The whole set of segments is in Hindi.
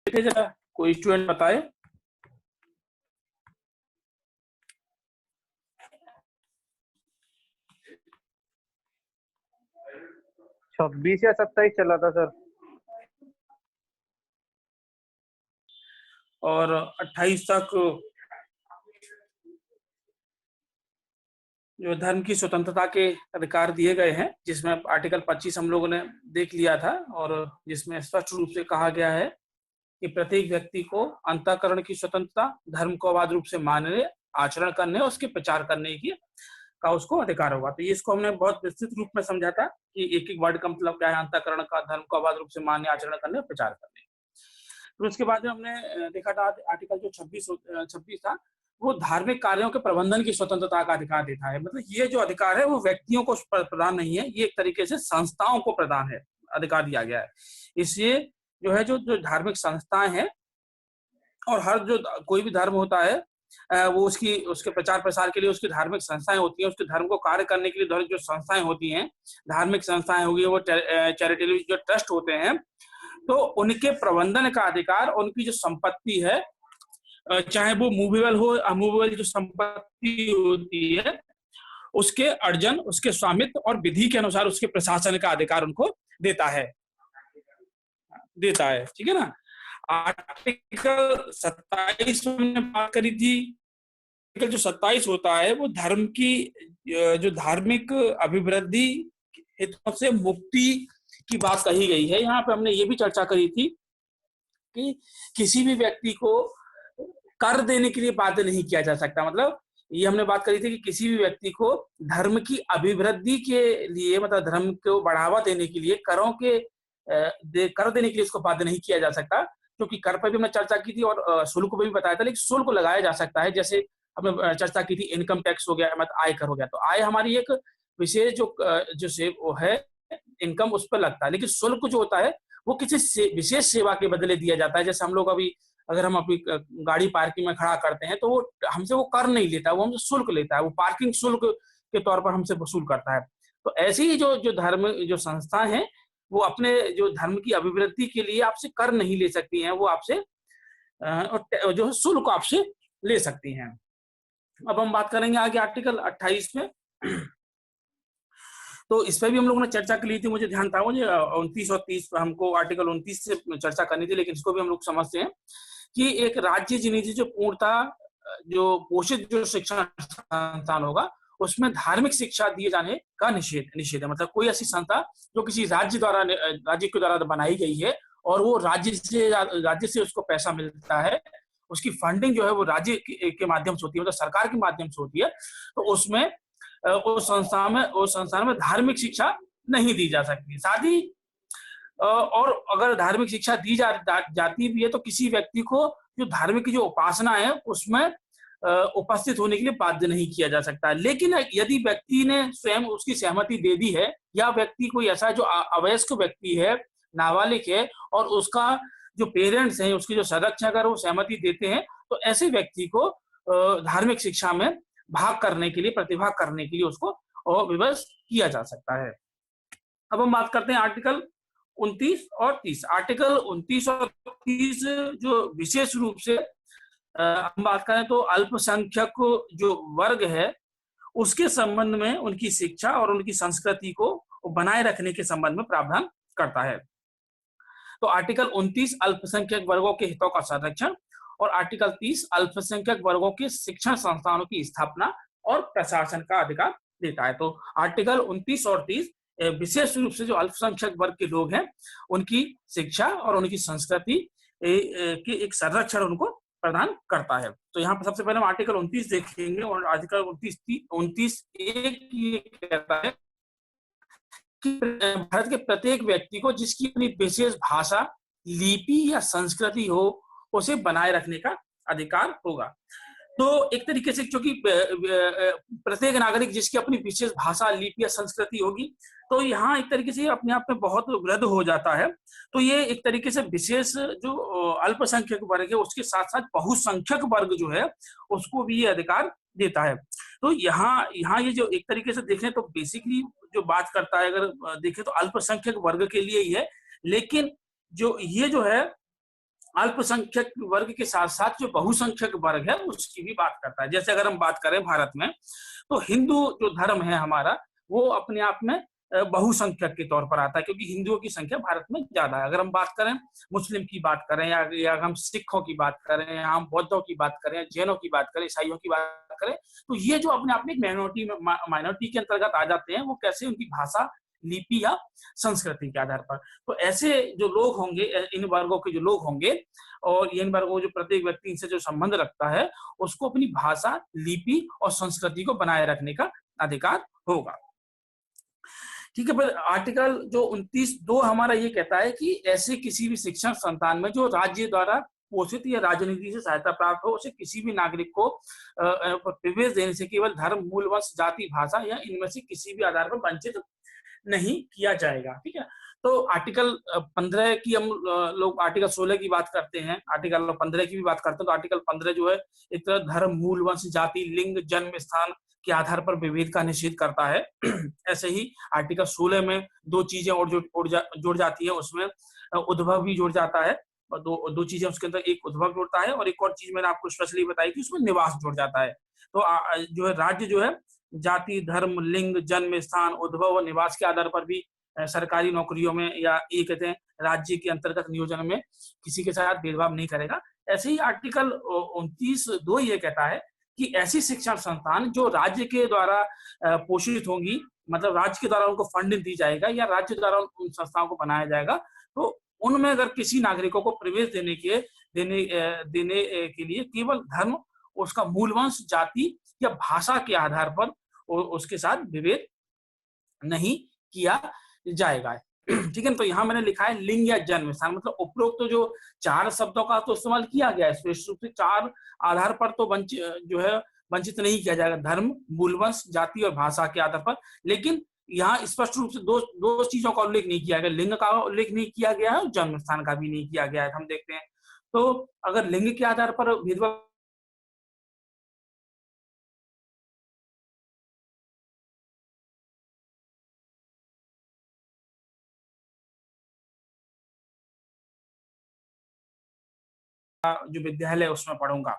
देखे जरा, कोई स्टूडेंट बताए। छब्बीस या 27 चला था सर। और 28 तक जो धर्म की स्वतंत्रता के अधिकार दिए गए हैं, जिसमें आर्टिकल 25 हम लोगों ने देख लिया था, और जिसमें स्पष्ट रूप से कहा गया है कि प्रत्येक व्यक्ति को अंतःकरण की स्वतंत्रता, धर्म को अबाध रूप से मानने, आचरण करने और उसके प्रचार करने की का उसको अधिकार होगा। तो ये इसको हमने बहुत विस्तृत रूप में समझा था कि एक एक वर्ड का मतलब क्या है, अंतःकरण का, धर्म को अबाध रूप से मानने, आचरण करने और प्रचार करने। तो उसके बाद में हमने देखा था आर्टिकल जो 26 था, वो धार्मिक कार्यों के प्रबंधन की स्वतंत्रता का अधिकार देता है। मतलब ये जो अधिकार है वो व्यक्तियों को प्रदान नहीं है, ये एक तरीके से संस्थाओं को प्रदान है, अधिकार दिया गया है। इसलिए जो है, जो धार्मिक संस्थाएं हैं, और हर जो कोई भी धर्म होता है, वो उसके प्रचार प्रसार के लिए उसकी धार्मिक संस्थाएं होती हैं, उसके धर्म को कार्य करने के लिए जो संस्थाएं होती हैं, धार्मिक संस्थाएं होगी, वो चैरिटेबल जो ट्रस्ट होते हैं, तो उनके प्रबंधन का अधिकार, उनकी जो संपत्ति है, चाहे वो मूवेबल हो, अमूवेबल जो संपत्ति होती है, उसके अर्जन, उसके स्वामित्व और विधि के अनुसार उसके प्रशासन का अधिकार उनको देता है। ठीक है ना। आर्टिकल 27 में बात करी थी। आर्टिकल जो 27 होता है वो धर्म की जो धार्मिक अभिवृद्धि हेतु से मुक्ति की बात कही गई है। यहाँ पे हमने ये भी चर्चा करी थी कि किसी भी व्यक्ति को कर देने के लिए बाध्य नहीं किया जा सकता। मतलब ये हमने बात करी थी कि किसी भी व्यक्ति को धर्म की अभिवृद्धि के लिए, मतलब धर्म को बढ़ावा देने के लिए कर देने के लिए उसको बाध्य नहीं किया जा सकता, क्योंकि कर पर भी हमने चर्चा की थी और शुल्क पे भी बताया था। लेकिन शुल्क लगाया जा सकता है, जैसे हमने चर्चा की थी इनकम टैक्स हो गया, मतलब आयकर हो गया। तो आय हमारी एक विशेष जो से वो है इनकम, उस पर लगता है। लेकिन शुल्क जो होता है वो किसी विशेष सेवा के बदले दिया जाता है। जैसे हम लोग अभी अगर हम अपनी गाड़ी पार्किंग में खड़ा करते हैं तो वो हमसे वो कर नहीं लेता, वो हमसे शुल्क लेता है, वो पार्किंग शुल्क के तौर पर हमसे वसूल करता है। तो ऐसी ही जो धर्म जो संस्था है, वो अपने जो धर्म की अभिवृद्धि के लिए आपसे कर नहीं ले सकती हैं, वो आपसे जो है शुल्क आपसे ले सकती हैं। अब हम बात करेंगे आगे आर्टिकल 28 में। तो इस पर भी हम लोगों ने चर्चा की ली थी, मुझे ध्यान था, मुझे 29 और 30 हमको आर्टिकल 29 से चर्चा करनी थी, लेकिन इसको भी हम लोग समझते हैं कि एक राज्य जिन्हें जो पूर्णता जो पोषित जो शिक्षण संस्थान होगा, उसमें धार्मिक शिक्षा दिए जाने का निषेध है। मतलब कोई ऐसी संस्था जो किसी राज्य के द्वारा बनाई गई है और वो राज्य से उसको पैसा मिलता है, उसकी फंडिंग जो है वो राज्य के माध्यम से होती है, मतलब सरकार के माध्यम से होती है, तो उसमें उस संस्थान में धार्मिक शिक्षा नहीं दी जा सकती। साथ ही और अगर धार्मिक शिक्षा दी जाती भी है तो किसी व्यक्ति को जो धार्मिक की जो उपासना है उसमें उपस्थित होने के लिए बाध्य नहीं किया जा सकता। लेकिन यदि व्यक्ति ने स्वयं उसकी सहमति दे दी है, या व्यक्ति कोई ऐसा जो अवयस्क व्यक्ति है, नाबालिग है, और उसका जो पेरेंट्स हैं, उसके जो संरक्षक अगर वो सहमति देते हैं, तो ऐसे व्यक्ति को धार्मिक शिक्षा में भाग करने के लिए, प्रतिभाग करने के लिए उसको विवश किया जा सकता है। अब हम बात करते हैं आर्टिकल 29 और 30। आर्टिकल 29 और 30 जो विशेष रूप से हम बात करें तो अल्पसंख्यक जो वर्ग है उसके संबंध में उनकी शिक्षा और उनकी संस्कृति को बनाए रखने के संबंध में प्रावधान करता है। तो आर्टिकल 29 अल्पसंख्यक वर्गों के हितों का संरक्षण, और आर्टिकल 30 अल्पसंख्यक वर्गों के शिक्षण संस्थानों की स्थापना और प्रशासन का अधिकार देता है। तो आर्टिकल 29 और 30 विशेष रूप से जो अल्पसंख्यक वर्ग के लोग हैं उनकी शिक्षा और उनकी संस्कृति की एक संरक्षण उनको प्रदान करता है। तो यहाँ पर सबसे पहले हम आर्टिकल 29 देखेंगे, और आर्टिकल 29 एक कहता है कि भारत के प्रत्येक व्यक्ति को जिसकी अपनी विशेष भाषा, लिपि या संस्कृति हो, उसे बनाए रखने का अधिकार होगा। तो एक तरीके से क्योंकि प्रत्येक नागरिक जिसकी अपनी विशेष भाषा, लिपि या संस्कृति होगी, तो यहाँ एक तरीके से अपने आप में बहुत वृद्ध हो जाता है। तो ये एक तरीके से विशेष जो अल्पसंख्यक वर्ग है उसके साथ साथ बहुसंख्यक वर्ग जो है उसको भी ये अधिकार देता है। तो यहाँ ये जो एक तरीके से देखें तो बेसिकली जो बात करता है, अगर देखें तो अल्पसंख्यक वर्ग के लिए ही है, लेकिन जो ये जो है अल्पसंख्यक वर्ग के साथ साथ जो बहुसंख्यक वर्ग है उसकी भी बात करता है। जैसे अगर हम बात करें भारत में, तो हिंदू जो धर्म है हमारा, वो अपने आप में बहुसंख्यक के तौर पर आता है, क्योंकि हिंदुओं की संख्या भारत में ज्यादा है। अगर हम बात करें मुस्लिम की बात करें, या हम सिखों की बात करें, या हम बौद्धों की बात करें, जैनों की बात करें, ईसाइयों की बात करें, तो ये जो अपने आप में माइनॉरिटी के अंतर्गत आ जाते हैं, वो कैसे, उनकी भाषा, लिपि या संस्कृति के आधार पर। तो ऐसे जो लोग होंगे, इन वर्गों के जो लोग होंगे, और इन वर्गों जो प्रत्येक व्यक्ति इनसे जो संबंध रखता है, उसको अपनी भाषा, लिपि और संस्कृति को बनाए रखने का अधिकार होगा। ठीक है, पर आर्टिकल जो 29(2) हमारा ये कहता है कि ऐसे किसी भी शिक्षण संस्थान में जो राज्य द्वारा पोषित या राजनीति से सहायता प्राप्त हो, उसे किसी भी नागरिक को प्रवेश देने से केवल धर्म, मूल, वंश, जाति, भाषा या इनमें से किसी भी आधार पर वंचित नहीं किया जाएगा। ठीक है, तो आर्टिकल 15 की हम लोग आर्टिकल 16 की बात करते हैं, आर्टिकल 15 की भी बात करते हैं, तो आर्टिकल 15 जो है एक तरह धर्म, मूल, वंश, जाति, लिंग, जन्म स्थान के आधार पर विभेद का निषेध करता है। ऐसे ही आर्टिकल 16 में दो चीजें और जुड़ जाती है, उसमें उद्भव भी जुड़ जाता है, और दो चीजें उसके अंदर, एक उद्भव जुड़ता है और एक और चीज मैंने आपको स्पेशली बताई थी, उसमें निवास जुड़ जाता है। तो जो है राज्य जो है जाति, धर्म, लिंग, जन्म स्थान, उद्भव और निवास के आधार पर भी सरकारी नौकरियों में, या ये कहते हैं राज्य के अंतर्गत नियोजन में, किसी के साथ भेदभाव नहीं करेगा। ऐसे ही आर्टिकल 29(2) ये कहता है कि ऐसी शिक्षण संस्थान जो राज्य के द्वारा पोषित होंगी, मतलब राज्य के द्वारा उनको फंड दी जाएगा या राज्य द्वारा उन संस्थाओं को बनाया जाएगा, तो उनमें अगर किसी नागरिकों को प्रवेश देने के लिए केवल धर्म, उसका मूल वंश, जाति या भाषा के आधार पर उसके साथ विभेद नहीं किया जाएगा। ठीक है, तो यहाँ मैंने लिखा है लिंग या जन्म स्थान, मतलब उपरोक्त तो जो 4 शब्दों का तो इस्तेमाल किया गया है, स्पष्ट रूप से 4 आधार पर तो वंचित नहीं किया जाएगा, धर्म, मूल वंश, जाति और भाषा के आधार पर। लेकिन यहाँ स्पष्ट रूप से दो चीजों का उल्लेख नहीं किया गया, लिंग का उल्लेख नहीं किया गया है और जन्म स्थान का भी नहीं किया गया है। हम देखते हैं, तो अगर लिंग के आधार पर भेदभाव जो विद्यालय है उसमें पढ़ूंगा,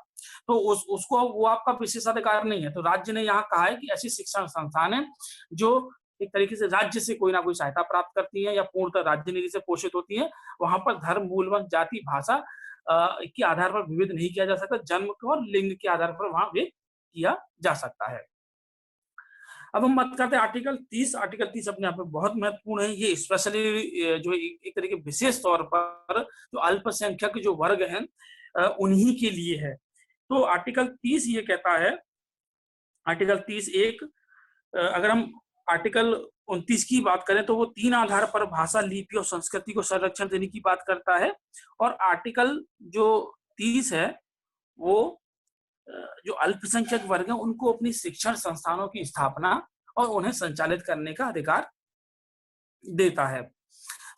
तो उसको वो आपका विशेषाधिकार नहीं है। तो राज्य ने यहाँ कहा है कि ऐसी शिक्षण संस्थान है जो एक तरीके से राज्य से कोई ना कोई सहायता प्राप्त करती है या पूर्णतः राज्य निधि से पोषित होती है, वहां पर धर्म, मूल, वंश, जाति, भाषा के आधार पर विभेद नहीं किया जा सकता, जन्म और लिंग के आधार पर वहां भेद किया जा सकता है। अब हम बात करते हैं आर्टिकल 30। आर्टिकल 30 अपने आप में बहुत महत्वपूर्ण है। ये स्पेशली जो एक तरीके विशेष तौर पर जो अल्पसंख्यक जो वर्ग हैं उन्हीं के लिए है। तो आर्टिकल 30 ये कहता है, आर्टिकल 30(1), अगर हम आर्टिकल 29 की बात करें तो वो 3 आधार पर भाषा, लिपि और संस्कृति को संरक्षण देने की बात करता है। और आर्टिकल जो 30 है वो जो अल्पसंख्यक वर्ग है उनको अपनी शिक्षण संस्थानों की स्थापना और उन्हें संचालित करने का अधिकार देता है।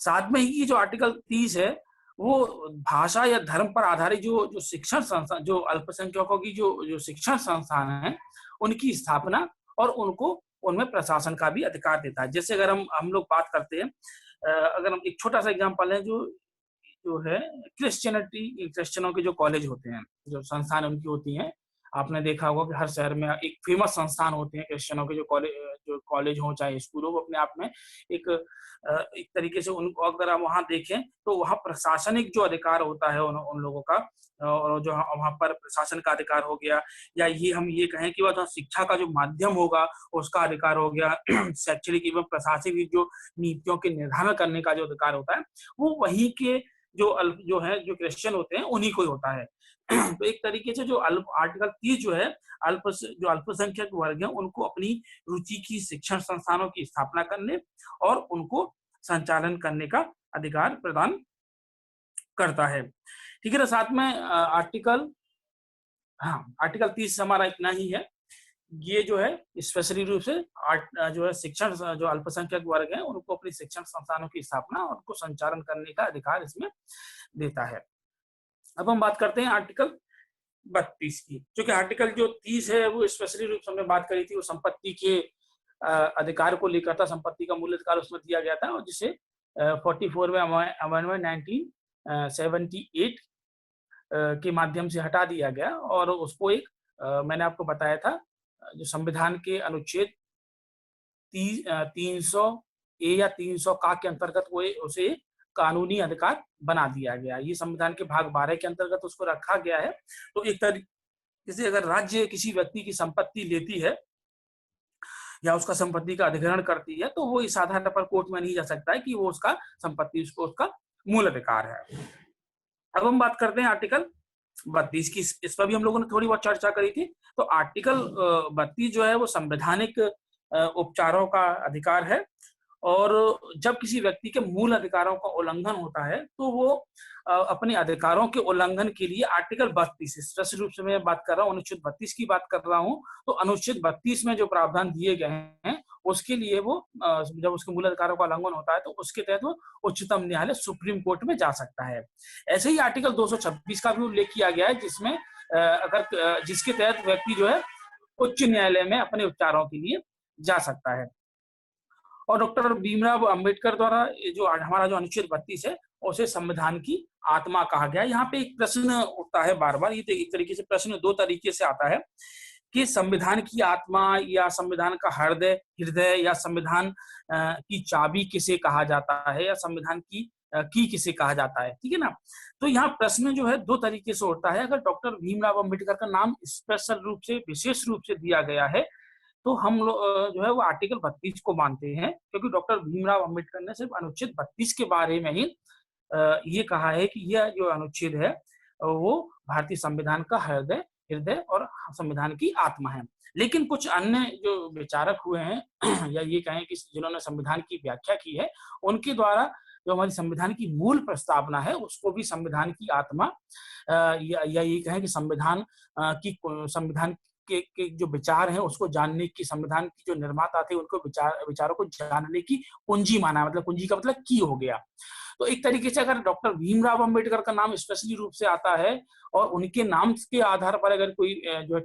साथ में ही जो आर्टिकल 30 है वो भाषा या धर्म पर आधारित जो शिक्षण संस्थान, जो अल्पसंख्यकों की जो शिक्षण संस्थान है उनकी स्थापना और उनको उनमें प्रशासन का भी अधिकार देता है। जैसे अगर हम लोग बात करते हैं, अगर हम एक छोटा सा एग्जांपल है, जो है क्रिश्चियनों के जो कॉलेज होते हैं, जो संस्थान उनकी होती हैं, आपने देखा होगा कि हर शहर में एक फेमस संस्थान होते हैं क्रिश्चियनों के, जो कॉलेज हो चाहे स्कूल हो, वो अपने आप में एक तरीके से उनको अगर हम वहां देखें तो वहां प्रशासनिक जो अधिकार होता है उन लोगों का, और जो वहां पर प्रशासन का अधिकार हो गया, या हम ये कहें कि वह शिक्षा का जो माध्यम होगा उसका अधिकार हो गया, शैक्षणिक एवं प्रशासनिक जो नीतियों के निर्धारण करने का जो अधिकार होता है वो वहीं के जो क्रिश्चियन होते हैं उन्हीं को ही होता है। तो एक तरीके से जो आर्टिकल 30 जो है जो अल्पसंख्यक वर्ग है उनको अपनी रुचि की शिक्षण संस्थानों की स्थापना करने और उनको संचालन करने का अधिकार प्रदान करता है। ठीक है ना, साथ में आर्टिकल 30 हमारा इतना ही है। ये जो है स्पेशली रूप से जो है शिक्षण, जो अल्पसंख्यक वर्ग है उनको अपनी शिक्षण संस्थानों की स्थापना और उनको संचालन करने का अधिकार इसमें देता है। अब हम बात करते हैं आर्टिकल 32 की, जो कि आर्टिकल जो 30 है वो स्पेशली रूप से हमने बात करी थी, वो संपत्ति के अधिकार को लेकर था, संपत्ति का मूल्य अधिकार उसमें दिया गया था, और जिसे 44 में अमेंडमेंट 1978 के माध्यम से हटा दिया गया और उसको एक मैंने आपको बताया था जो संविधान के अनुच्छेद 300 ए या 300 का के अंतर्गत वो उसे कानूनी अधिकार बना दिया गया। ये संविधान के भाग 12 के अंतर्गत उसको रखा गया है। तो एक तरीके से अगर राज्य किसी व्यक्ति की संपत्ति लेती है या उसका संपत्ति का अधिग्रहण करती है तो वो इस आधार पर कोर्ट में नहीं जा सकता है कि वो उसका संपत्ति उसको उसका मूल अधिकार है। अब हम बात करते हैं आर्टिकल 32 की। इस पर भी हम लोगों ने थोड़ी बहुत चर्चा करी थी। तो आर्टिकल 32 जो है वो संवैधानिक उपचारों का अधिकार है और जब किसी व्यक्ति के मूल अधिकारों का उल्लंघन होता है तो वो अपने अधिकारों के उल्लंघन के लिए आर्टिकल 32 स्पष्ट रूप से मैं बात कर रहा हूँ, अनुच्छेद 32 की बात कर रहा हूँ। तो अनुच्छेद 32 में जो प्रावधान दिए गए हैं उसके लिए वो जब उसके मूल अधिकारों का उल्लंघन होता है तो उसके तहत वो उच्चतम न्यायालय सुप्रीम कोर्ट में जा सकता है। ऐसे ही आर्टिकल 226 का भी उल्लेख किया गया है जिसमें अगर जिसके तहत व्यक्ति जो है उच्च न्यायालय में अपने उपचारों के लिए जा सकता है। और डॉक्टर भीमराव अंबेडकर द्वारा जो हमारा जो अनुच्छेद 32 है उसे संविधान की आत्मा कहा गया है। यहाँ पे एक प्रश्न उठता है बार बार, ये तो एक तरीके से प्रश्न दो तरीके से आता है कि संविधान की आत्मा या संविधान का हृदय या संविधान की चाबी किसे कहा जाता है या संविधान की किसे कहा जाता है, ठीक है ना। तो यहाँ प्रश्न जो है दो तरीके से उठता है। अगर डॉक्टर भीमराव अंबेडकर का नाम स्पेशल रूप से विशेष रूप से दिया गया है तो हम लोग जो है वो आर्टिकल 32 को मानते हैं क्योंकि डॉक्टर भीमराव अंबेडकर ने सिर्फ अनुच्छेद 32 के बारे में ही ये कहा है कि यह जो अनुच्छेद है वो भारतीय संविधान का हृदय और संविधान की आत्मा है। लेकिन कुछ अन्य जो विचारक हुए हैं या ये कहें कि जिन्होंने संविधान की व्याख्या की है उनके द्वारा जो हमारी संविधान की मूल प्रस्तावना है उसको भी संविधान की आत्मा या ये कहें कि संविधान के जो विचार हैं उसको जानने की, संविधान की जो निर्माता थे उनको विचारों को जानने की कुंजी माना, मतलब कुंजी का मतलब की हो गया। तो एक तरीके से अगर डॉक्टर भीमराव अंबेडकर का नाम स्पेशली रूप से आता है और उनके नाम के आधार पर अगर कोई जो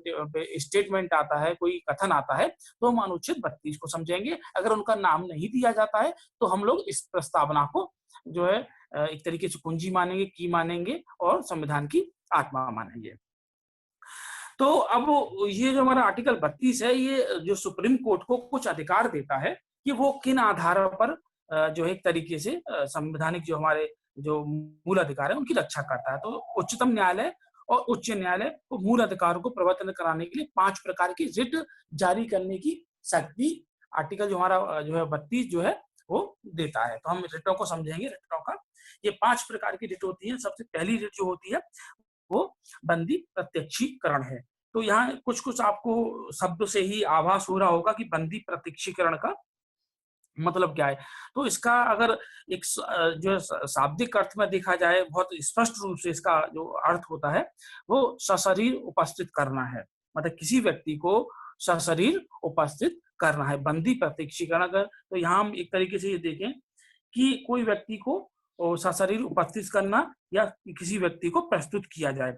स्टेटमेंट आता है, कोई कथन आता है तो हम अनुच्छेद 32 को समझेंगे। अगर उनका नाम नहीं दिया जाता है तो हम लोग इस प्रस्तावना को जो है एक तरीके से कुंजी मानेंगे, की मानेंगे और संविधान की आत्मा मानेंगे। तो अब ये जो हमारा आर्टिकल 32 है ये जो सुप्रीम कोर्ट को कुछ अधिकार देता है कि वो किन आधारों पर जो एक तरीके से संवैधानिक जो हमारे जो मूल अधिकार है उनकी रक्षा करता है। तो उच्चतम न्यायालय और उच्च न्यायालय को मूल अधिकारों को प्रवर्तन कराने के लिए 5 प्रकार की रिट जारी करने की शक्ति आर्टिकल जो हमारा जो है 32 जो है वो देता है। तो हम रिटों को समझेंगे। रिटों का ये 5 प्रकार की रिट होती है। सबसे पहली रिट जो होती है वो बंदी प्रत्यक्षीकरण है। तो यहाँ कुछ कुछ आपको शब्द से ही आभास हो रहा होगा कि बंदी प्रत्यक्षीकरण का मतलब क्या है। तो इसका अगर एक जो शाब्दिक अर्थ में देखा जाए बहुत स्पष्ट रूप से इसका जो अर्थ होता है वो सशरीर उपस्थित करना है। मतलब किसी व्यक्ति को सशरीर उपस्थित करना है, बंदी प्रत्यक्षीकरण। अगर तो यहाँ हम एक तरीके से ये देखें कि कोई व्यक्ति को सशरीर उपस्थित करना या किसी व्यक्ति को प्रस्तुत किया जाए।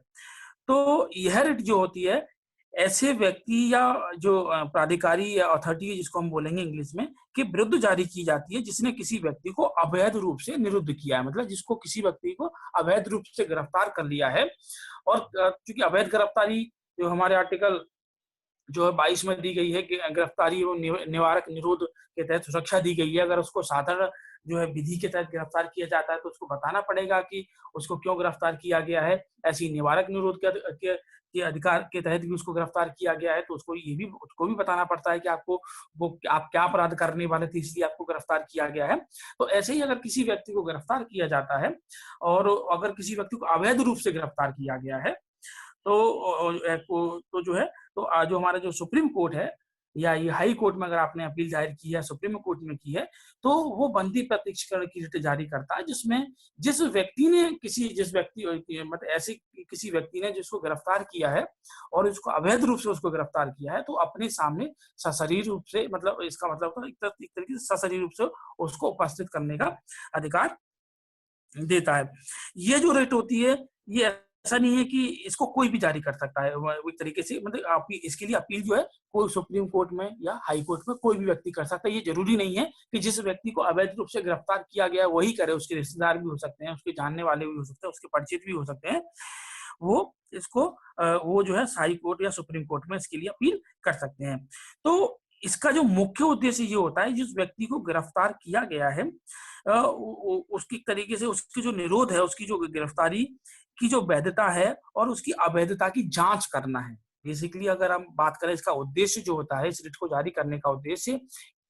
तो यह रिट जो होती है ऐसे व्यक्ति या जो प्राधिकारी या अथॉरिटी जिसको हम बोलेंगे इंग्लिश में के विरुद्ध जारी की जाती है जिसने किसी व्यक्ति को अवैध रूप से निरुद्ध किया है। मतलब जिसको किसी व्यक्ति को अवैध रूप से गिरफ्तार कर लिया है। और क्योंकि अवैध गिरफ्तारी जो हमारे आर्टिकल जो है 22 में दी गई है कि गिरफ्तारी और निवारक निरोध के तहत सुरक्षा दी गई है। अगर उसको साधारण जो है विधि के तहत गिरफ्तार किया जाता है तो उसको बताना पड़ेगा कि उसको क्यों गिरफ्तार किया गया है। ऐसी निवारक निरोध के अधिकार के तहत भी उसको गिरफ्तार किया गया है तो उसको भी बताना पड़ता है कि आप क्या अपराध करने वाले थे इसलिए आपको गिरफ्तार किया गया है। तो ऐसे ही अगर किसी व्यक्ति को गिरफ्तार किया जाता है और अगर किसी व्यक्ति को अवैध रूप से गिरफ्तार किया गया है तो जो है तो जो हमारा जो सुप्रीम कोर्ट है या ये हाई कोर्ट में अगर आपने अपील दायर की है, सुप्रीम कोर्ट में की है, तो वो बंदी प्रत्यक्षीकरण की रिट जारी करता है जिसमें जिस व्यक्ति ने मतलब ऐसे किसी व्यक्ति ने जिसको गिरफ्तार किया है और उसको अवैध रूप से उसको गिरफ्तार किया है तो अपने सामने सशरीर रूप से, मतलब इसका मतलब एक तरीके से सशरीर रूप से उसको उपस्थित करने का अधिकार देता है। ये जो रिट होती है ये ऐसा नहीं है कि इसको कोई भी जारी कर सकता है। वो एक तरीके से मतलब इसके लिए अपील जो है कोई सुप्रीम कोर्ट में या हाई कोर्ट में कोई भी व्यक्ति कर सकता है। ये जरूरी नहीं है कि जिस व्यक्ति को अवैध रूप से गिरफ्तार किया गया है वही करे। उसके रिश्तेदार भी हो सकते हैं, उसके जानने वाले भी हो सकते हैं, उसके परिचित भी हो सकते हैं, वो जो है हाई कोर्ट या सुप्रीम कोर्ट में इसके लिए अपील कर सकते हैं। तो इसका जो मुख्य उद्देश्य ये होता है, जिस व्यक्ति को गिरफ्तार किया गया है उसकी तरीके से उसकी जो निरोध है, उसकी जो गिरफ्तारी की जो वैधता है और उसकी अवैधता की जांच करना है। बेसिकली अगर हम बात करें, इसका उद्देश्य जो होता है, इस रिट को जारी करने का उद्देश्य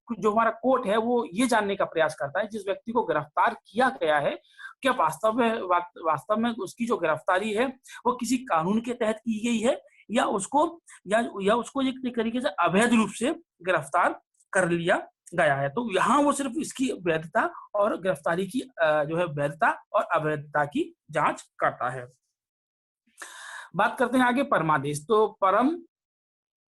जो हमारा कोर्ट है वो ये जानने का प्रयास करता है, जिस व्यक्ति को गिरफ्तार किया गया है क्या वास्तव में उसकी जो गिरफ्तारी है वो किसी कानून के तहत की गई है या उसको एक तरीके से अवैध रूप से गिरफ्तार कर लिया गया है। तो यहाँ वो सिर्फ इसकी वैधता और गिरफ्तारी की जो है वैधता और अवैधता की जांच करता है। बात करते हैं आगे परमादेश। तो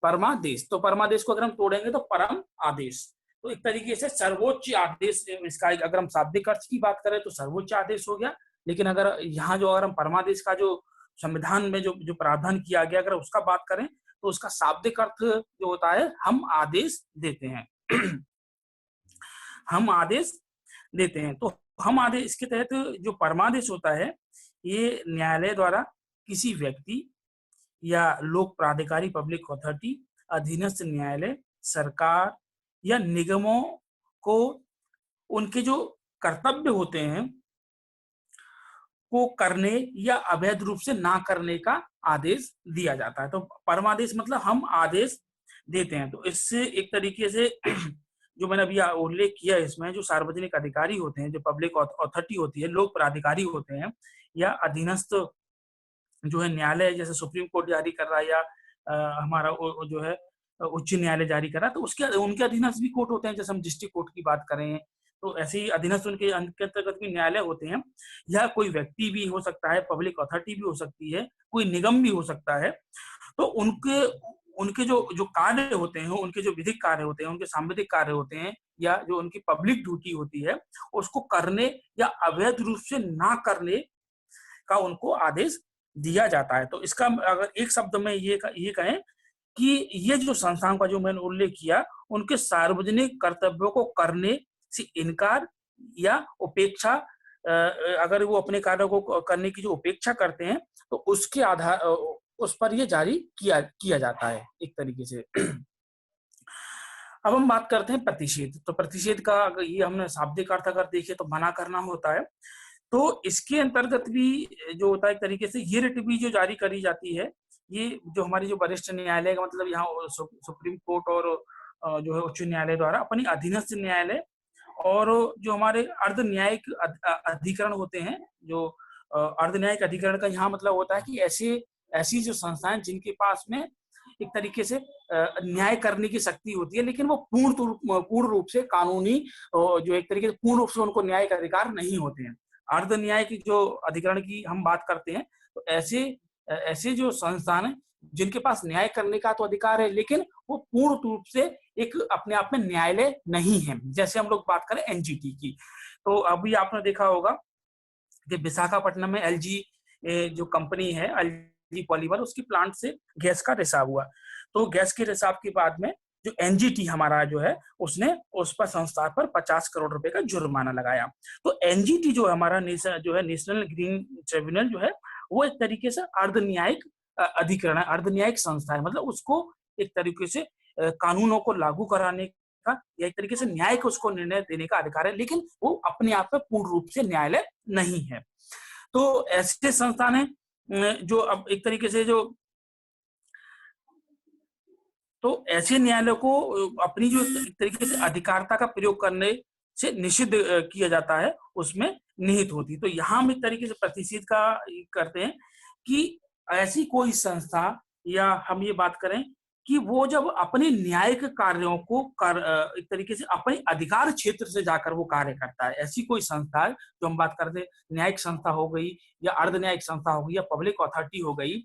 परमादेश को अगर हम तोड़ेंगे तो परम आदेश, तो एक तरीके से सर्वोच्च आदेश। इसका अगर हम शाब्दिक अर्थ की बात करें तो सर्वोच्च आदेश हो गया, लेकिन अगर यहाँ जो अगर हम परमादेश का जो संविधान में जो प्रावधान किया गया अगर उसका बात करें तो उसका शाब्दिक अर्थ जो होता है हम आदेश देते हैं। हम आदेश देते हैं। तो हम आदेश, इसके तहत जो परमादेश होता है ये न्यायालय द्वारा किसी व्यक्ति या लोक प्राधिकारी पब्लिक अथॉरिटी, अधीनस्थ न्यायालय, सरकार या निगमों को उनके जो कर्तव्य होते हैं को करने या अवैध रूप से ना करने का आदेश दिया जाता है। तो परमादेश मतलब हम आदेश देते हैं। तो इससे एक तरीके से जो मैंने अभी उल्लेख किया इसमें, जो सार्वजनिक अधिकारी होते हैं, जो पब्लिक अथॉरिटी होती है, लोक प्राधिकारी होते हैं या अधीनस्थ जो है न्यायालय, जैसे सुप्रीम कोर्ट जारी कर रहा है या हमारा जो है उच्च न्यायालय जारी कर रहा है, तो उनके अधीनस्थ भी कोर्ट होते हैं। जैसे हम डिस्ट्रिक्ट कोर्ट की बात करें तो ऐसे ही अधीनस्थ उनके अंतर्गत भी न्यायालय होते हैं, या कोई व्यक्ति भी हो सकता है, पब्लिक अथॉरिटी भी हो सकती है, कोई निगम भी हो सकता है। तो उनके जो कार्य होते हैं, उनके जो विधिक कार्य होते हैं, उनके सांविधिक कार्य होते हैं, या जो उनकी पब्लिक ड्यूटी होती है उसको करने या अवैध रूप से ना करने का उनको आदेश दिया जाता है। तो इसका अगर एक शब्द में ये कहें कि ये जो संस्थाओं का जो मैंने उल्लेख किया, उनके सार्वजनिक कर्तव्यों को करने से इनकार या उपेक्षा, अगर वो अपने कार्यों को करने की जो उपेक्षा करते हैं तो उसके आधार उस पर ये जारी किया जाता है एक तरीके से। अब हम बात करते हैं प्रतिषेध। तो प्रतिषेध का ये हमने शाब्दिक अर्थ अगर देखे तो मना करना होता है। तो इसके अंतर्गत भी जो होता है एक तरीके से ये रिट भी जो जारी करी जाती है, ये जो हमारी जो वरिष्ठ न्यायालय का मतलब यहाँ सुप्रीम कोर्ट और जो है उच्च न्यायालय द्वारा अपनी अधीनस्थ न्यायालय और जो हमारे अर्ध न्यायिक अधिकरण होते हैं, जो अर्ध न्यायिक अधिकरण का यहाँ मतलब होता है कि ऐसी जो संस्थाएं जिनके पास में एक तरीके से न्याय करने की शक्ति होती है, लेकिन वो पूर्ण रूप से कानूनी जो एक तरीके से पूर्ण रूप से उनको न्याय का अधिकार नहीं होते हैं। अर्ध न्याय की जो अधिकरण की हम बात करते हैं तो ऐसे जो संस्थान है जिनके पास न्याय करने का तो अधिकार है, लेकिन वो पूर्ण रूप से एक अपने आप में न्यायालय नहीं है। जैसे हम लोग बात करें एनजीटी की, तो अभी आपने देखा होगा कि विशाखापट्टनम में एलजी जो कंपनी है, एलजी पॉलीमर, उसकी प्लांट से गैस का रिसाव हुआ। तो गैस के रिसाव के बाद में जो एनजीटी हमारा जो है उसने उस पर संस्था पर 50 करोड़ रुपए का जुर्माना लगाया। तो एनजीटी जो हमारा जो है नेशनल ग्रीन ट्रिब्यूनल जो है वो एक तरीके से अर्ध न्यायिक अधिकरण है, अर्ध न्यायिक संस्था है। मतलब उसको एक तरीके से कानूनों को लागू कराने का या एक तरीके से न्याय को उसको निर्णय देने का अधिकार है, लेकिन वो अपने आप में पूर्ण रूप से न्यायालय नहीं है। तो ऐसे संस्थान है जो अब एक तरीके से तो ऐसे न्यायालय को अपनी जो एक तरीके से अधिकारिता का प्रयोग करने से निषिद्ध किया जाता है उसमें निहित होती। तो यहाँ हम एक तरीके से प्रतिषेध का करते हैं कि ऐसी कोई संस्था या हम ये बात करें कि वो जब अपने न्यायिक कार्यों को एक तरीके से अपने अधिकार क्षेत्र से जाकर वो कार्य करता है, ऐसी कोई संस्था है जो हम बात करते हैं न्यायिक संस्था हो गई या अर्ध न्यायिक संस्था हो गई या पब्लिक अथॉरिटी हो गई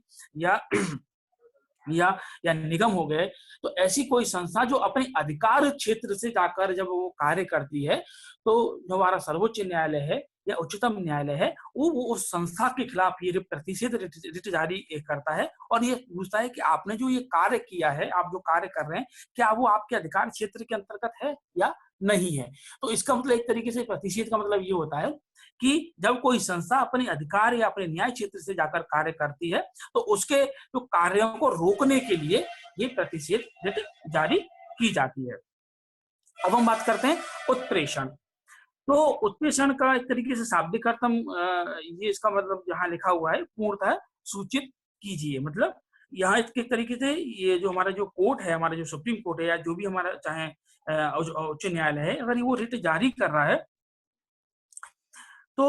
या निगम हो गए, तो ऐसी कोई संस्था जो अपने अधिकार क्षेत्र से जाकर जब वो कार्य करती है, तो जो हमारा सर्वोच्च न्यायालय है या उच्चतम न्यायालय है वो उस संस्था के खिलाफ ये प्रतिषेध रिट जारी करता है और ये पूछता है कि आपने जो ये कार्य किया है, आप जो कार्य कर रहे हैं, क्या वो आपके अधिकार क्षेत्र के अंतर्गत है या नहीं है। तो इसका मतलब एक तरीके से प्रतिषेध का मतलब ये होता है कि जब कोई संस्था अपने अधिकार या अपने न्याय क्षेत्र से जाकर कार्य करती है, तो उसके जो कार्यों को रोकने के लिए ये प्रतिषेध रिट जारी की जाती है। अब हम बात करते हैं उत्प्रेषण। तो उत्प्रेषण का एक तरीके से शाब्दिक अर्थ ये इसका मतलब यहाँ लिखा हुआ है, पूर्णतः सूचित कीजिए। मतलब यहाँ इसके तरीके से ये जो हमारा जो कोर्ट है, हमारा जो सुप्रीम कोर्ट है या जो भी हमारा चाहे उच्च न्यायालय है, अगर वो रिट जारी कर रहा है तो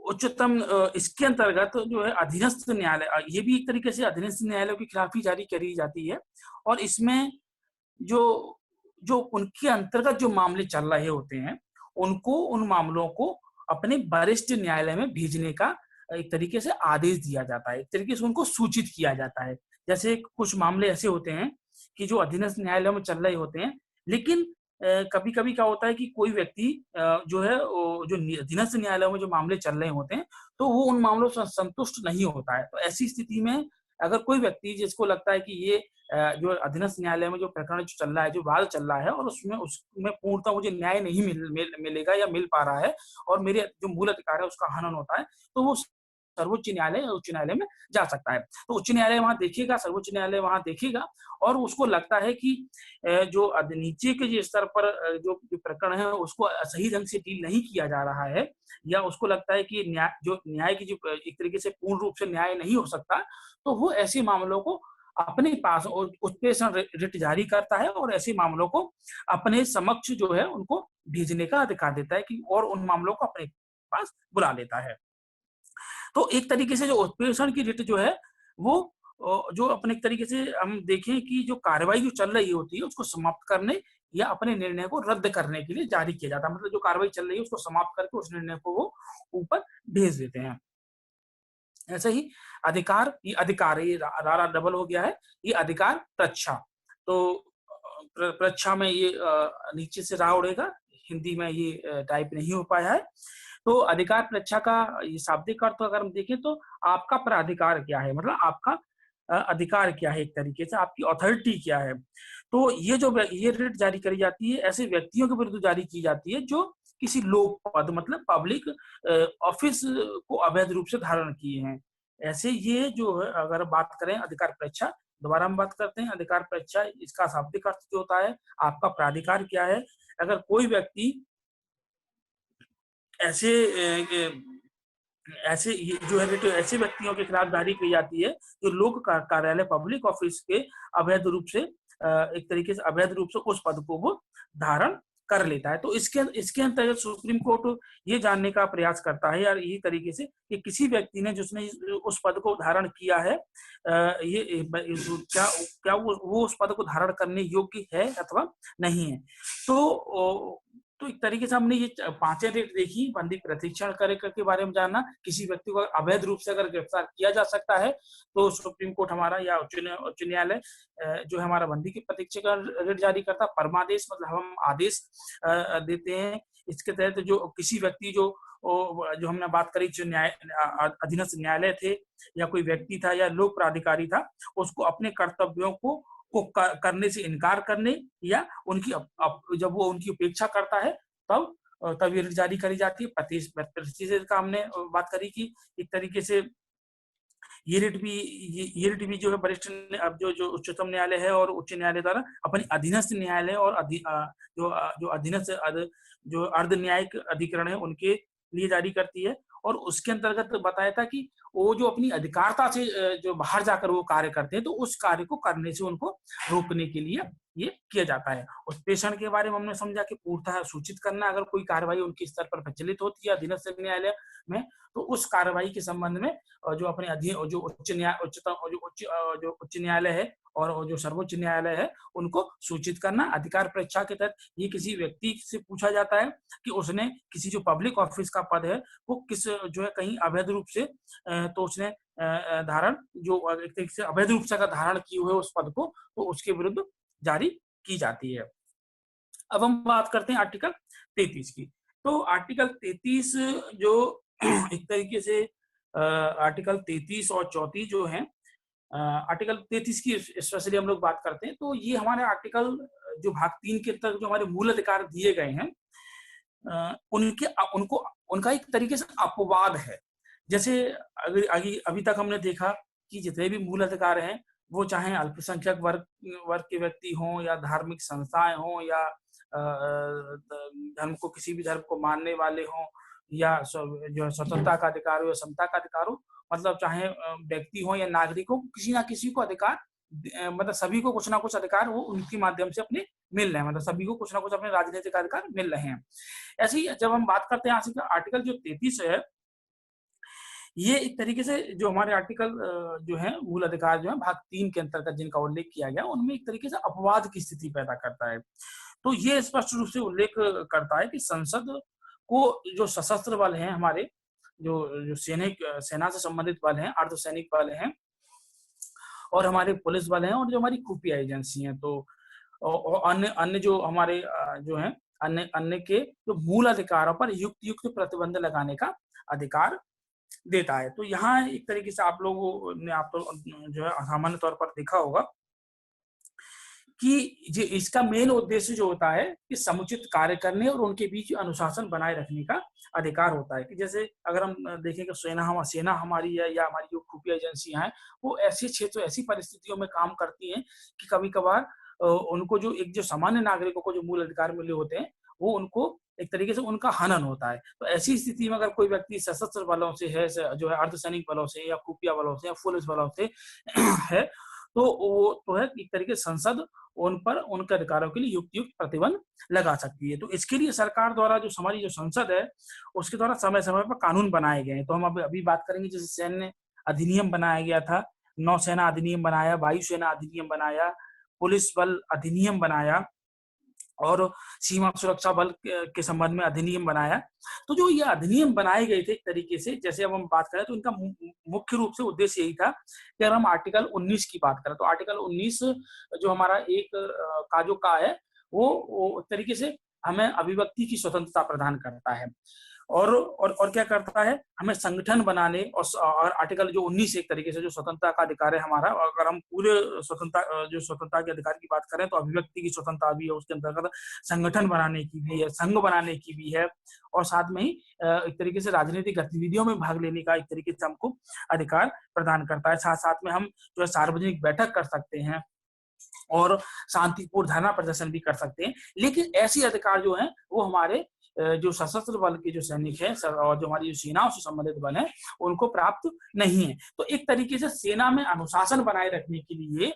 उच्चतम इसके अंतर्गत जो है अधीनस्थ न्यायालय, ये भी एक तरीके से अधीनस्थ न्यायालयों के खिलाफ ही जारी करी जाती है। और इसमें जो जो उनके अंतर्गत जो मामले चल रहे होते हैं, उनको उन मामलों को अपने वरिष्ठ न्यायालय में भेजने का एक तरीके से आदेश दिया जाता है, एक तरीके से उनको सूचित किया जाता है। जैसे कुछ मामले ऐसे होते हैं कि जो अधीनस्थ न्यायालयों में चल रहे होते हैं, लेकिन कभी-कभी क्या होता है कि कोई व्यक्ति जो है जो अधीनस्थ न्यायालयों में जो मामले चल रहे होते हैं, तो वो उन मामलों से संतुष्ट नहीं होता है। तो ऐसी स्थिति में अगर कोई व्यक्ति जिसको लगता है कि ये जो अधीनस्थ न्यायालय में जो प्रकरण जो चल रहा है, जो वाद चल रहा है और उसमें पूर्णतः मुझे न्याय नहीं मिलेगा या मिल पा रहा है और मेरे जो मूल अधिकार है उसका हनन होता है, तो वो सर्वोच्च न्यायालय या उच्च न्यायालय में जा सकता है। तो उच्च न्यायालय वहां देखेगा, सर्वोच्च न्यायालय वहां देखेगा और उसको लगता है कि जो नीचे के जो स्तर पर जो प्रकरण है उसको सही ढंग से डील नहीं किया जा रहा है, या उसको लगता है कि न्याय की जो एक तरीके से पूर्ण रूप से न्याय नहीं हो सकता, तो वो ऐसे मामलों को अपने पास उत्प्रेषण रिट जारी करता है और ऐसे मामलों को अपने समक्ष जो है उनको भेजने का अधिकार देता है कि और उन मामलों को अपने पास बुला लेता है। तो एक तरीके से जो उत्प्रेषण की रिट जो है वो जो अपने एक तरीके से हम देखें कि जो कार्रवाई जो चल रही होती है उसको समाप्त करने या अपने निर्णय को रद्द करने के लिए जारी किया जाता है। मतलब जो कार्रवाई चल रही है उसको समाप्त करके उस निर्णय को वो ऊपर भेज देते हैं। ऐसे ही अधिकार, ये अधिकार ये रारा डबल हो गया है, ये अधिकार प्रच्छा। तो प्रच्छा में ये नीचे से रा उड़ेगा, हिंदी में ये टाइप नहीं हो पाया है। तो अधिकार प्रच्छा का ये शाब्दिक अर्थ अगर हम देखें तो आपका प्राधिकार क्या है, मतलब आपका अधिकार क्या है, एक तरीके से आपकी अथॉरिटी क्या है। तो ये रिट जारी करी जाती है ऐसे व्यक्तियों के विरुद्ध जारी की जाती है जो किसी लोक पद मतलब पब्लिक ऑफिस को अवैध रूप से धारण किए हैं। ऐसे ये जो है अगर बात करें अधिकार परीक्षा, दोबारा हम बात करते हैं अधिकार परीक्षा, इसका शाब्दिक अर्थ जो होता है आपका प्राधिकार क्या है। अगर कोई व्यक्ति ऐसे ऐसे जो है तो ऐसे व्यक्तियों के खिलाफ जारी की जाती है जो लोक कार्यालय पब्लिक ऑफिस के अवैध रूप से एक तरीके से अवैध रूप से उस पद को वो धारण कर लेता है। तो इसके अंतर्गत सुप्रीम कोर्ट ये जानने का प्रयास करता है यार यही तरीके से कि किसी व्यक्ति ने जिसने उस पद को धारण किया है ये क्या क्या वो उस पद को धारण करने योग्य है अथवा नहीं है। तो एक तरीके से हमने ये पांचें रेट देखी, बंदी प्रशिक्षण के बारे में जाना, किसी व्यक्ति को अवैध रूप से अगर गिरफ्तार किया जा सकता है तो सुप्रीम कोर्ट हमारा या उच्च न्यायालय जो है हमारा बंदी की प्रतीक्षा का रिट जारी करता है। परमादेश मतलब हम आदेश देते हैं। इसके तहत जो किसी व्यक्ति जो हमने बात करी जो अधीनस्थ न्यायालय थे या कोई व्यक्ति था या लोक प्राधिकारी था, उसको अपने कर्तव्यों को करने से इनकार करने या उनकी जब वो उनकी उपेक्षा करता है तब ये रिट जारी करी जाती है। प्रतिषेध का हमने बात करी कि एक तरीके से ये रिट भी जो है वरिष्ठ अब जो उच्चतम न्यायालय है और उच्च न्यायालय द्वारा अपनी अधीनस्थ न्यायालय और जो अधीनस्थ जो अर्ध न्यायिक अधिकरण है उनके लिए जारी करती है। और उसके अंतर्गत बताया था कि वो जो अपनी अधिकारता से जो बाहर जाकर वो कार्य करते हैं तो उस कार्य को करने से उनको रोकने के लिए ये किया जाता है। उत्प्रेषण के बारे में हमने समझा कि पूर्णतः सूचित करना, अगर कोई कार्रवाई उनके स्तर पर प्रचलित होती है अधीनस्थ न्यायालय में तो उस कार्रवाई के संबंध में जो अपने अधीन जो उच्च न्यायालय है और जो सर्वोच्च न्यायालय है उनको सूचित करना। अधिकार परीक्षा के तहत ये किसी व्यक्ति से पूछा जाता है कि उसने किसी जो पब्लिक ऑफिस का पद है वो किस जो है कहीं अवैध रूप से तो उसने धारण जो एक तरीके से अवैध रूप से अगर धारण किए हुए उस पद को तो उसके विरुद्ध जारी की जाती है। अब हम बात करते हैं आर्टिकल 33 की। तो आर्टिकल 33 जो एक तरीके से आर्टिकल 33 और 34 जो है आर्टिकल 33 की स्पेशली हम लोग बात करते हैं तो ये हमारे आर्टिकल जो भाग 3 के तहत जो हमारे मूल अधिकार दिए गए हैं, उनके उनको उनका एक तरीके से अपवाद है। जैसे अभी तक हमने देखा कि जितने भी मूल अधिकार हैं, वो चाहे अल्पसंख्यक वर्ग वर्ग के व्यक्ति हों या धार्मिक संस्थाएं हों या धर्म को, किसी भी धर्म को मानने वाले हों, या जो स्वतंत्रता का अधिकार हो या समता का अधिकार हो, मतलब चाहे व्यक्ति हो या नागरिक हो, किसी ना किसी को अधिकार, मतलब सभी को कुछ ना कुछ अधिकार वो उनके माध्यम से अपने मिल रहे हैं, मतलब सभी को कुछ ना कुछ अपने राजनीतिक अधिकार मिल रहे हैं। ऐसे ही जब हम बात करते हैं यहाँ से आर्टिकल जो 33 है, ये एक तरीके से जो हमारे आर्टिकल जो है मूल अधिकार जो है भाग 3 के अंतर्गत जिनका उल्लेख किया गया, उनमें एक तरीके से अपवाद की स्थिति पैदा करता है। तो ये स्पष्ट रूप से उल्लेख करता है कि संसद को जो सशस्त्र बल हैं हमारे, जो सेना से संबंधित बल हैं, अर्धसैनिक बल हैं, और हमारे पुलिस बल हैं, और जो हमारी खुफिया एजेंसी हैं, तो अन्य अन्य जो हमारे जो हैं अन्य अन्य के जो मूल अधिकारों पर युक्त प्रतिबंध लगाने का अधिकार देता है। तो यहाँ एक तरीके से आप लोगों ने जो है सामान्य तौर पर देखा होगा कि जो इसका मेन उद्देश्य जो होता है कि समुचित कार्य करने और उनके बीच अनुशासन बनाए रखने का अधिकार होता है। कि जैसे अगर हम देखें कि सेना हमारी है या हमारी जो खुफिया एजेंसियां हैं, वो ऐसे क्षेत्र, ऐसी परिस्थितियों में काम करती हैं कि कभी कभार उनको जो सामान्य नागरिकों को जो मूल अधिकार मिले होते हैं, वो उनको एक तरीके से उनका हनन होता है। तो ऐसी स्थिति में अगर कोई व्यक्ति सशस्त्र बलों से है, जो है अर्धसैनिक बलों से या खुफिया बलों से या पुलिस बलों से है, तो वो तो है एक तरीके से संसद उन पर उनके अधिकारों के लिए युक्त प्रतिबंध लगा सकती है। तो इसके लिए सरकार द्वारा जो हमारी जो संसद है, उसके द्वारा समय समय पर कानून बनाए गए हैं। तो हम अभी बात करेंगे, जैसे सैन्य अधिनियम बनाया गया था, नौसेना अधिनियम बनाया, वायुसेना अधिनियम बनाया, पुलिस बल अधिनियम बनाया, और सीमा सुरक्षा बल के संबंध में अधिनियम बनाया। तो जो ये अधिनियम बनाए गए थे एक तरीके से, जैसे अब हम बात करें तो इनका मुख्य रूप से उद्देश्य यही था कि अगर हम आर्टिकल 19 की बात करें, तो आर्टिकल 19 जो हमारा एक काजो का है, वो एक तरीके से हमें अभिव्यक्ति की स्वतंत्रता प्रदान करता है, और क्या करता है, हमें संगठन बनाने, और आर्टिकल जो 19 एक तरीके से जो स्वतंत्रता का अधिकार है हमारा, अगर हम पूरे स्वतंत्रता के अधिकार की बात करें तो अभिव्यक्ति की स्वतंत्रता भी है, उसके अंतर्गत संगठन बनाने की भी है, संघ बनाने की भी है, और साथ में ही एक तरीके से राजनीतिक गतिविधियों में भाग लेने का एक तरीके से हमको अधिकार प्रदान करता है। साथ साथ में हम जो है सार्वजनिक बैठक कर सकते हैं और शांतिपूर्ण धरना प्रदर्शन भी कर सकते हैं। लेकिन ऐसे अधिकार जो हैं वो हमारे जो सशस्त्र बल के जो सैनिक हैं और जो हमारी जो सेनाओं से संबंधित बल हैं, उनको प्राप्त नहीं है। तो एक तरीके से सेना में अनुशासन बनाए रखने के लिए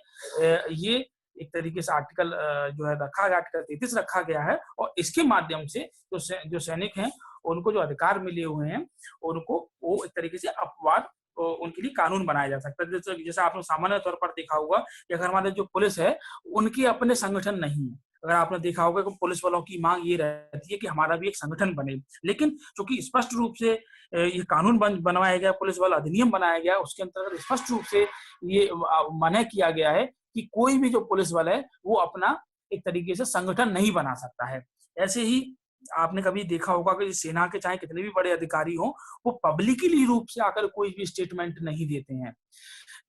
ये एक तरीके से आर्टिकल जो है रखा गया, आर्टिकल 33 रखा गया है, और इसके माध्यम से जो सैनिक हैं उनको जो अधिकार मिले हुए हैं, उनको वो एक तरीके से अपवाद उनके लिए कानून बनाया जा सकता है। जैसे आपने सामान्य तौर पर देखा होगा कि अगर हमारे जो पुलिस है, उनके अपने संगठन नहीं है। अगर आपने देखा होगा कि पुलिस वालों की मांग ये रहती है कि हमारा भी एक संगठन बने, लेकिन चूंकि स्पष्ट रूप से ये कानून बनवाया गया, पुलिस वाला अधिनियम बनाया गया, उसके अंतर्गत स्पष्ट रूप से ये मना किया गया है कि कोई भी जो पुलिस वाला है वो अपना एक तरीके से संगठन नहीं बना सकता है। ऐसे ही आपने कभी देखा होगा कि सेना के चाहे कितने भी बड़े अधिकारी हों, वो पब्लिकली रूप से आकर कोई भी स्टेटमेंट नहीं देते हैं।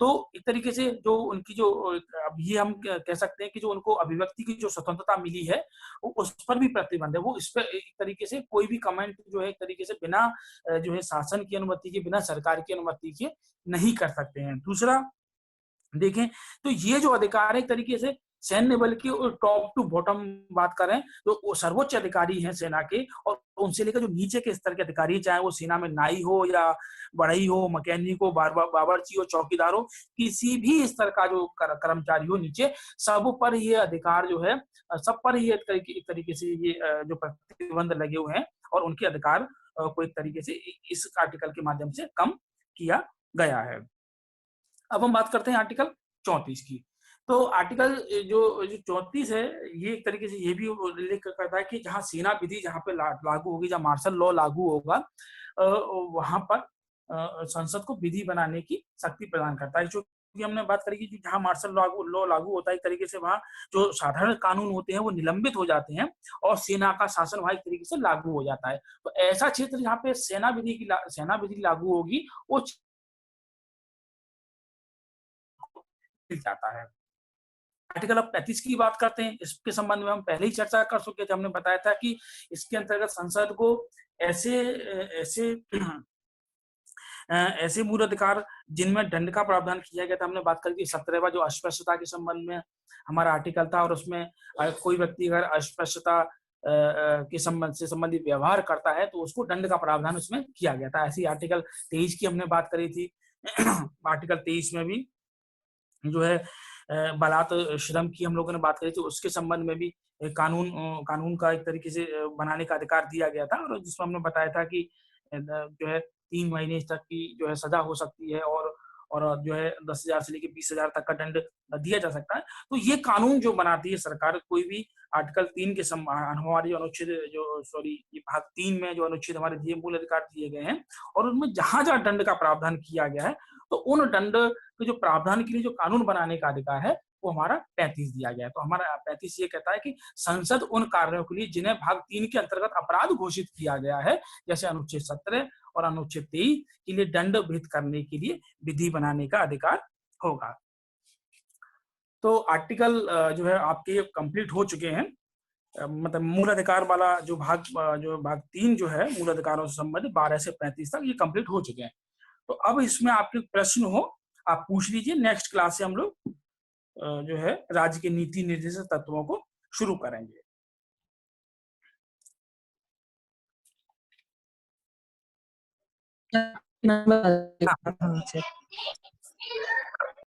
तो एक तरीके से जो उनकी जो अब ये हम कह सकते हैं कि जो उनको अभिव्यक्ति की जो स्वतंत्रता मिली है, वो उस पर भी प्रतिबंध है। वो इस पर एक तरीके से कोई भी कमेंट जो है एक तरीके से बिना जो है शासन की अनुमति के, बिना सरकार की अनुमति के नहीं कर सकते हैं। दूसरा देखें तो ये जो अधिकार है एक तरीके से सैन्य बल की टॉप टू बॉटम बात करें तो वो सर्वोच्च अधिकारी हैं सेना के, और उनसे लेकर जो नीचे के स्तर के अधिकारी, चाहे वो सेना में नाई हो या बढ़ई हो, मैकेनिक हो, बावर्ची हो, चौकीदार हो, किसी भी स्तर का जो कर्मचारी हो नीचे, सब पर ये अधिकार जो है, सब पर ये एक तरीके से ये जो प्रतिबंध लगे हुए हैं, और उनके अधिकार को एक तरीके से इस आर्टिकल के माध्यम से कम किया गया है। अब हम बात करते हैं आर्टिकल 34 की। तो आर्टिकल जो 34 है, ये एक तरीके से ये भी उल्लेख करता है कि जहां सेना विधि जहां पे लागू होगी, जहां मार्शल लॉ लागू होगा, वहां पर संसद को विधि बनाने की शक्ति प्रदान करता है। जो हमने बात करी कि जहां मार्शल लॉ लागू होता है, एक तरीके से वहां जो साधारण कानून होते हैं वो निलंबित हो जाते हैं और सेना का शासन वहां एक तरीके से लागू हो जाता है। तो ऐसा क्षेत्र जहाँ पे सेना विधि लागू होगी, वो मिल जाता है। आर्टिकल अब 35 की बात करते हैं। इसके संबंध में हम पहले ही चर्चा कर चुके थे। हमने बताया था कि इसके अंतर्गत संसद को ऐसे ऐसे ऐसे मूल अधिकार जिनमें दंड का प्रावधान किया गया था, हमने बात करी थी 17वां जो अस्पष्टता के संबंध में हमारा आर्टिकल था, और उसमें कोई व्यक्ति अगर अस्पष्टता के संबंध से संबंधित व्यवहार करता है तो उसको दंड का प्रावधान उसमें किया गया था। ऐसी आर्टिकल 23 की हमने बात करी थी। आर्टिकल 23 में भी जो है बलात् श्रम की हम लोगों ने बात करी थी, उसके संबंध में भी कानून का एक तरीके से बनाने का अधिकार दिया गया था, और जिसमें हमने बताया था कि जो है 3 महीने तक की जो है सजा हो सकती है, और जो है 10,000 से लेकर 20,000 तक का दंड दिया जा सकता है। तो ये कानून जो बनाती है सरकार, कोई भी आर्टिकल 3 के हमारे अनुच्छेद जो सॉरी ये भाग 3 में जो अनुच्छेद हमारे दिए मूल अधिकार दिए गए हैं, और उनमें जहां दंड का प्रावधान किया गया है, तो उन दंड के जो प्रावधान के लिए जो कानून बनाने का अधिकार है वो हमारा 35 दिया गया है। तो हमारा 35 ये कहता है कि संसद उन कार्यों के लिए जिन्हें भाग 3 के अंतर्गत अपराध घोषित किया गया है, जैसे अनुच्छेद 17 और अनुच्छेद 23 के लिए दंड विहित करने के लिए विधि बनाने का अधिकार होगा। तो आर्टिकल जो है आपके कंप्लीट हो चुके हैं। मतलब मूल अधिकार वाला जो भाग 3 जो है मूल अधिकारों से संबंधित 12 से 35 तक ये कंप्लीट हो चुके हैं। तो अब इसमें आपके प्रश्न हो आप पूछ लीजिए। नेक्स्ट क्लास से हम लोग जो है राज्य के नीति निर्देशक तत्वों को शुरू करेंगे। हाँ।